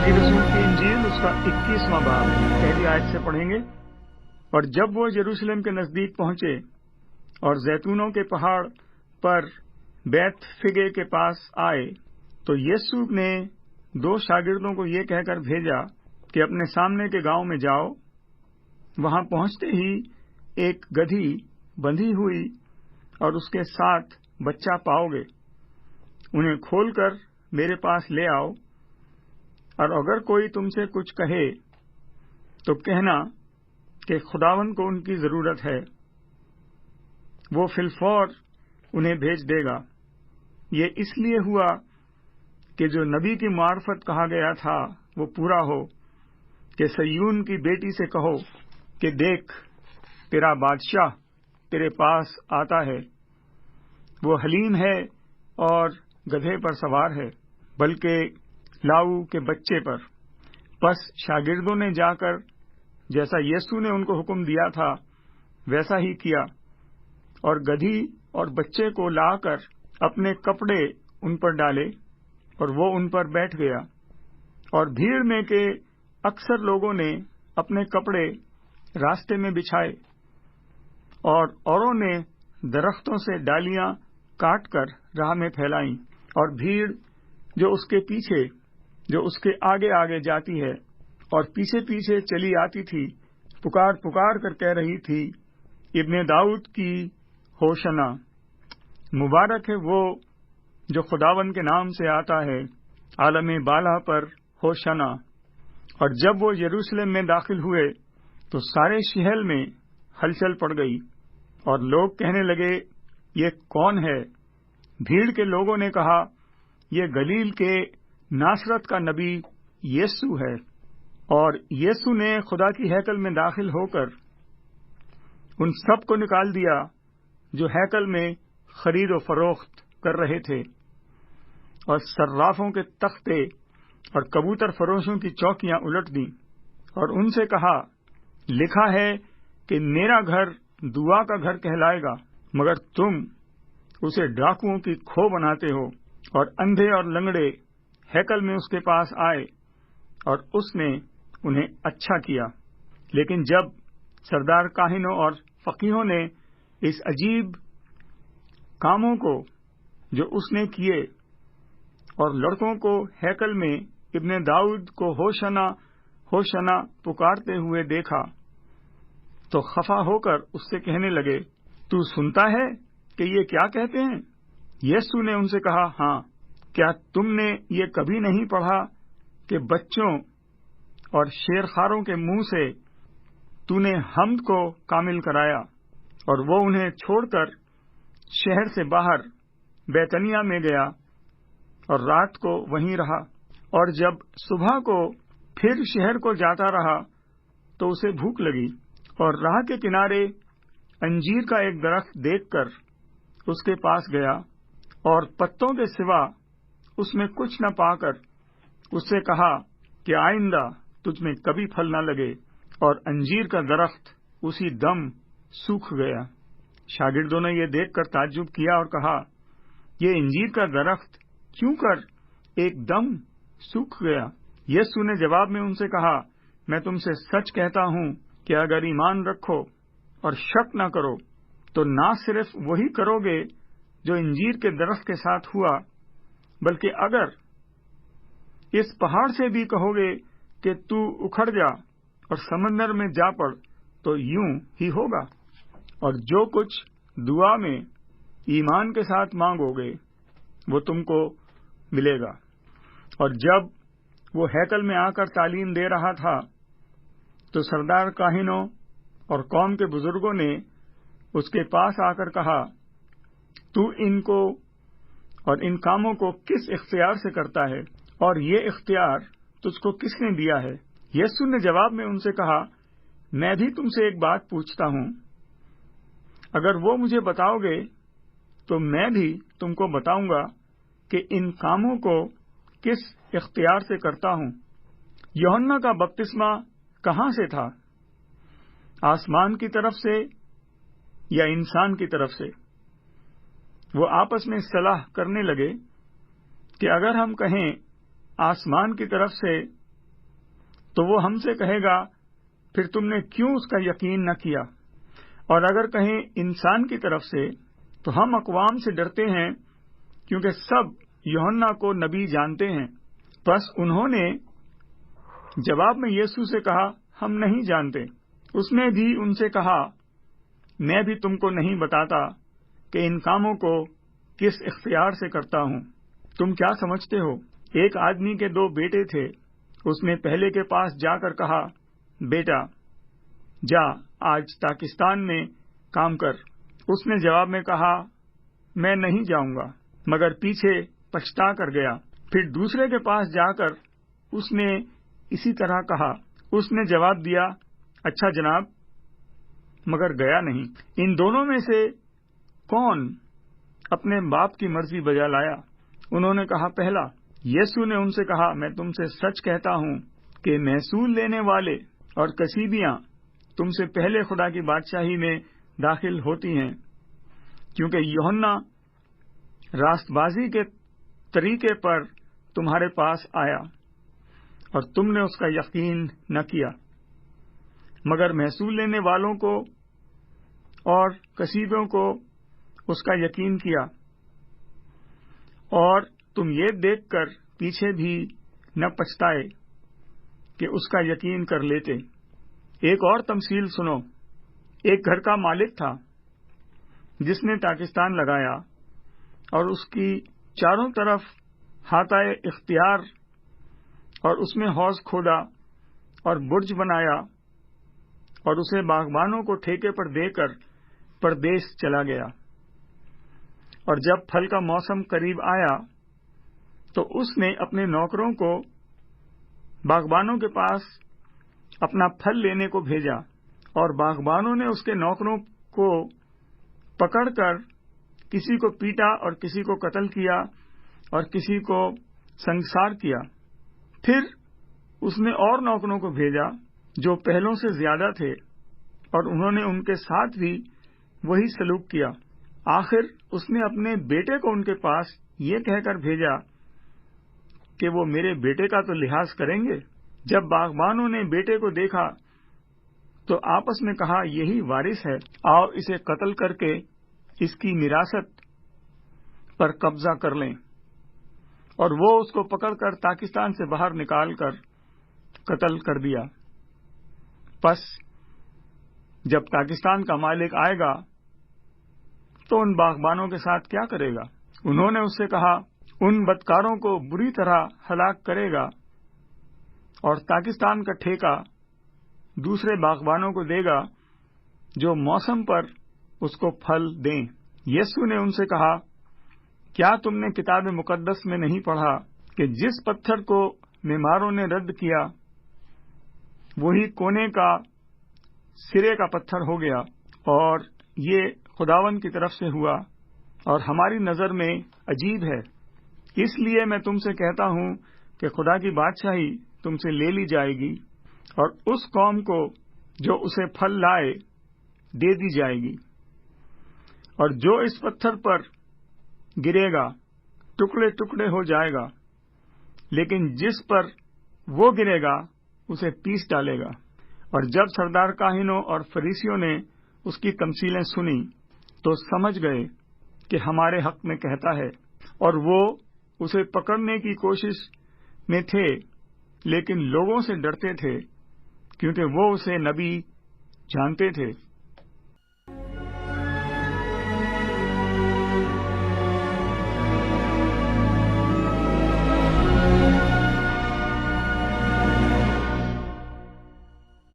मत्ती रसूल की इंजील उसका 21वां बाब पहली आयत से पढ़ेंगे। और जब वो यरूशलेम के नजदीक पहुंचे और जैतूनों के पहाड़ पर बैतफगे के पास आए, तो यीशु ने 2 शागिर्दों को ये कहकर भेजा कि अपने सामने के गांव में जाओ। वहां पहुंचते ही एक गधी बंधी हुई और उसके साथ बच्चा पाओगे। उन्हें खोलकर मेरे पास ले आओ, और अगर कोई तुमसे कुछ कहे तो कहना कि खुदावंद को उनकी जरूरत है, वो फिलफौर उन्हें भेज देगा। ये इसलिए हुआ कि जो नबी की मार्फत कहा गया था वो पूरा हो कि सय्यून की बेटी से कहो कि देख, तेरा बादशाह तेरे पास आता है, वो हलीम है और गधे पर सवार है, बल्कि लाऊ के बच्चे पर। बस शागिर्दों ने जाकर जैसा यीशु ने उनको हुक्म दिया था वैसा ही किया, और गधी और बच्चे को लाकर अपने कपड़े उन पर डाले और वो उन पर बैठ गया। और भीड़ में के अक्सर लोगों ने अपने कपड़े रास्ते में बिछाए, और औरों ने दरख्तों से डालियां काटकर राह में फैलाई। और भीड़ जो उसके आगे आगे जाती है और पीछे पीछे चली आती थी, पुकार पुकार कर कह रही थी, इब्ने दाऊद की होशना, मुबारक है वो जो खुदावन के नाम से आता है, आलम बाला पर होशना। और जब वो यरूशलेम में दाखिल हुए तो सारे शहर में हलचल पड़ गई, और लोग कहने लगे, ये कौन है? भीड़ के लोगों ने कहा, ये गलील के नासरत का नबी यीशु है। और यीशु ने खुदा की हैकल में दाखिल होकर उन सब को निकाल दिया जो हैकल में खरीद और फरोख्त कर रहे थे, और सर्राफों के तख्ते और कबूतर फरोशों की चौकियां उलट दी, और उनसे कहा, लिखा है कि मेरा घर दुआ का घर कहलाएगा, मगर तुम उसे डाकुओं की खो बनाते हो। और अंधे और लंगड़े हैकल में उसके पास आए, और उसने उन्हें अच्छा किया। लेकिन जब सरदार काहिनों और फकीहों ने इस अजीब कामों को जो उसने किए और लड़कों को हैकल में इब्ने दाऊद को होशना होशना पुकारते हुए देखा, तो खफा होकर उससे कहने लगे, तू सुनता है कि ये क्या कहते हैं? यीशु ने उनसे कहा, हाँ, क्या तुमने ये कभी नहीं पढ़ा कि बच्चों और शेरखारों के मुंह से तूने हम्द को कामिल कराया? और वो उन्हें छोड़कर शहर से बाहर बैतनिया में गया और रात को वहीं रहा। और जब सुबह को फिर शहर को जाता रहा तो उसे भूख लगी, और राह के किनारे अंजीर का एक दरख्त देखकर उसके पास गया, और पत्तों के सिवा उसमें कुछ न पाकर उससे कहा कि आइंदा तुझ में कभी फल न लगे। और अंजीर का दरख्त उसी दम सूख गया। शागिर्दों ने ये देखकर ताज्जुब किया और कहा, ये अंजीर का दरख्त क्यों कर एकदम सूख गया? यीशु ने जवाब में उनसे कहा, मैं तुमसे सच कहता हूं कि अगर ईमान रखो और शक न करो तो ना सिर्फ वही करोगे जो अंजीर के दरख्त के साथ हुआ, बल्कि अगर इस पहाड़ से भी कहोगे कि तू उखड़ जा और समंदर में जा पड़, तो यूं ही होगा। और जो कुछ दुआ में ईमान के साथ मांगोगे वो तुमको मिलेगा। और जब वो हैकल में आकर तालीम दे रहा था तो सरदार काहिनों और कौम के बुजुर्गों ने उसके पास आकर कहा, तू इनको और इन कामों को किस इख्तियार से करता है, और ये इख्तियार तुझको किसने दिया है? यीशु ने जवाब में उनसे कहा, मैं भी तुमसे एक बात पूछता हूं, अगर वो मुझे बताओगे तो मैं भी तुमको बताऊंगा कि इन कामों को किस इख्तियार से करता हूं। यूहन्ना का बपतिस्मा कहां से था? आसमान की तरफ से या इंसान की तरफ से? वो आपस में सलाह करने लगे कि अगर हम कहें आसमान की तरफ से تو وہ ہم سے کہے گا پھر تم نے کیوں اس کا یقین نہ کیا؟ اور اگر کہیں انسان کی طرف سے تو ہم اقوام سے ڈرتے ہیں کیونکہ سب یوحنا کو نبی جانتے ہیں۔ بس انہوں نے جواب میں یسوع سے کہا ہم نہیں جانتے۔ اس نے بھی ان سے کہا میں بھی تم کو نہیں بتاتا کہ ان کاموں کو کس اختیار سے کرتا ہوں۔ تم کیا سمجھتے ہو؟ ایک آدمی کے 2 بیٹے تھے۔ اس نے پہلے کے پاس جا کر کہا بیٹا جا آج پاکستان میں کام کر۔ اس نے جواب میں کہا میں نہیں جاؤں گا، مگر پیچھے پچھتا کر گیا۔ پھر دوسرے کے پاس جا کر اس نے اسی طرح کہا۔ اس نے جواب دیا اچھا جناب، مگر گیا نہیں۔ ان دونوں میں سے کون اپنے باپ کی مرضی بجا لایا؟ انہوں نے کہا پہلا۔ یسوع نے ان سے کہا میں تم سے سچ کہتا ہوں کہ محصول لینے والے اور کسیبیاں تم سے پہلے خدا کی بادشاہی میں داخل ہوتی ہیں، کیونکہ یوحنا راست بازی کے طریقے پر تمہارے پاس آیا اور تم نے اس کا یقین نہ کیا، مگر محصول لینے والوں کو اور کسیبوں کو اس کا یقین کیا، اور تم یہ دیکھ کر پیچھے بھی نہ پچھتائے کہ اس کا یقین کر لیتے۔ ایک اور تمثیل سنو۔ ایک گھر کا مالک تھا جس نے پاکستان لگایا اور اس کی چاروں طرف احاطہ اختیار اور اس میں حوض کھودا اور برج بنایا اور اسے باغبانوں کو ٹھیکے پر دے کر پردیس چلا گیا۔ اور جب پھل کا موسم قریب آیا تو اس نے اپنے نوکروں کو باغبانوں کے پاس اپنا پھل لینے کو بھیجا، اور باغبانوں نے اس کے نوکروں کو پکڑ کر کسی کو پیٹا اور کسی کو قتل کیا اور کسی کو سنگسار کیا۔ پھر اس نے اور نوکروں کو بھیجا جو پہلوں سے زیادہ تھے، اور انہوں نے ان کے ساتھ بھی وہی سلوک کیا۔ آخر اس نے اپنے بیٹے کو ان کے پاس یہ کہہ کر بھیجا کہ وہ میرے بیٹے کا تو لحاظ کریں گے۔ جب باغبانوں نے بیٹے کو دیکھا تو آپس میں کہا یہی وارث ہے، آؤ اسے قتل کر کے اس کی میراثت پر قبضہ کر لیں۔ اور وہ اس کو پکڑ کر پاکستان سے باہر نکال کر قتل کر دیا۔ پس جب پاکستان کا مالک آئے گا تو ان باغبانوں کے ساتھ کیا کرے گا؟ انہوں نے اس سے کہا ان بدکاروں کو بری طرح ہلاک کرے گا اور پاکستان کا ٹھیکہ دوسرے باغبانوں کو دے گا جو موسم پر اس کو پھل دیں۔ یسوع نے ان سے کہا کیا تم نے کتاب مقدس میں نہیں پڑھا کہ جس پتھر کو معماروں نے رد کیا وہی کونے کا سرے کا پتھر ہو گیا، اور یہ خداوند کی طرف سے ہوا اور ہماری نظر میں عجیب ہے۔ اس لیے میں تم سے کہتا ہوں کہ خدا کی بادشاہی تم سے لے لی جائے گی اور اس قوم کو جو اسے پھل لائے دے دی جائے گی۔ اور جو اس پتھر پر گرے گا ٹکڑے ٹکڑے ہو جائے گا، لیکن جس پر وہ گرے گا اسے پیس ڈالے گا۔ اور جب سردار کاہنوں اور فریسیوں نے اس کی تمثیلیں سنی تو سمجھ گئے کہ ہمارے حق میں کہتا ہے، اور وہ اسے پکڑنے کی کوشش میں تھے لیکن لوگوں سے ڈرتے تھے کیونکہ وہ اسے نبی جانتے تھے۔